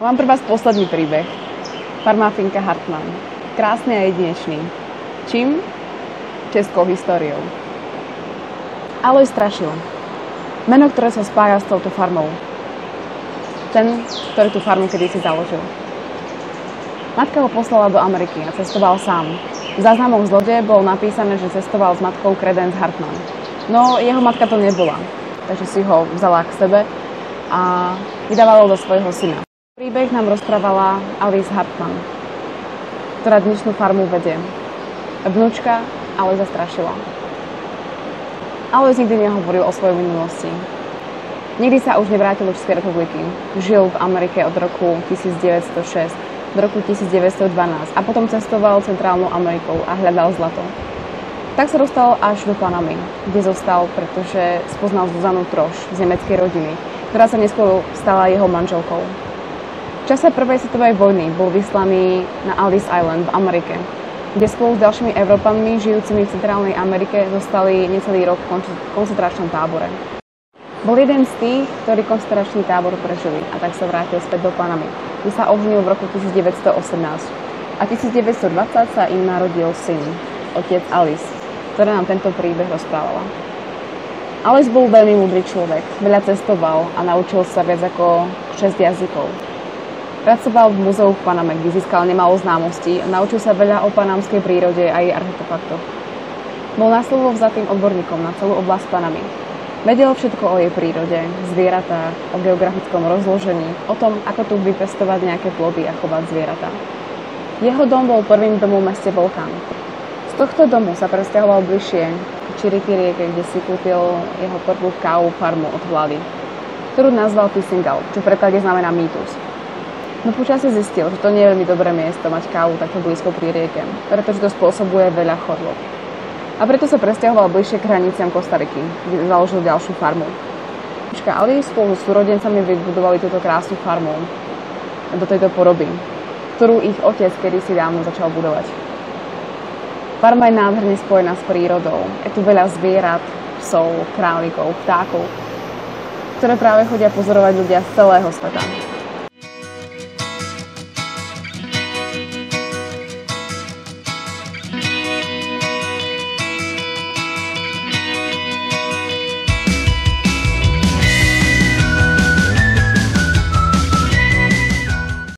Mám pre vás posledný príbeh. Farma Finka Hartmann. Krásny a jedinečný. Čím? Českou históriou. Alojz Strašil. Meno, ktoré sa spája s touto farmou. Ten, ktorý tú farmu kedysi založil. Matka ho poslala do Ameriky a cestoval sám. V záznamoch z lode bolo napísané, že cestoval s matkou Credence Hartmann. No, jeho matka to nebola, takže si ho vzala k sebe a vydávala ho do svojho syna. Príbeh nám rozprávala Alice Hartmann, ktorá dnešnú farmu vedie. Vnúčka Alojza Strašila. Alojz nikdy nehovoril o svojej minulosti. Nikdy sa už nevrátil do Českej republiky. Žil v Amerike od roku 1906 do roku 1912 a potom cestoval Centrálnou Amerikou a hľadal zlato. Tak sa dostal až do Panamy, kde zostal, pretože spoznal Zuzanu Troš z nemeckej rodiny, ktorá sa neskôr stala jeho manželkou. V čase prvej svetovej vojny bol vyslaný na Ellis Island v Amerike, kde spolu s ďalšími Európanmi žijúcimi v Centrálnej Amerike zostali necelý rok v koncentračnom tábore. Bol jeden z tých, ktorí koncentračný tábor prežili a tak sa vrátil späť do Panamy, kde sa oženil v roku 1918. A 1920 sa im narodil syn, otec Alice, ktorá nám tento príbeh rozprávala. Alice bol veľmi múdry človek, veľa cestoval a naučil sa viac ako 6 jazykov. Pracoval v múzeu v Paname, kde získal nemálo známostí a naučil sa veľa o panamskej prírode a jej artefaktoch. Bol na slovo vzatým odborníkom na celú oblasť Panamy. Vedel všetko o jej prírode, zvieratách, o geografickom rozložení, o tom, ako tu vypestovať nejaké plody a chovať zvieratá. Jeho dom bol prvým domom v meste Volcán. Z tohto domu sa presťahoval bližšie k Chiriki rieke, kde si kúpil jeho prvú kávu farmu od vlády, ktorú nazval Pisingal, čo v preklade znamená mýtus. No počasie zistil, že to nie je veľmi dobré miesto mať kávu takto blízko pri rieke, pretože to spôsobuje veľa chorôb. A preto sa presťahoval bližšie k hraniciam Kostariky, kde založil ďalšiu farmu. Alice spolu s súrodencami vybudovali túto krásnu farmu do tejto podoby, ktorú ich otec kedysi dávno začal budovať. Farma je nádherne spojená s prírodou. Je tu veľa zvierat, psov, králikov, vtákov, ktoré práve chodia pozorovať ľudia z celého sveta.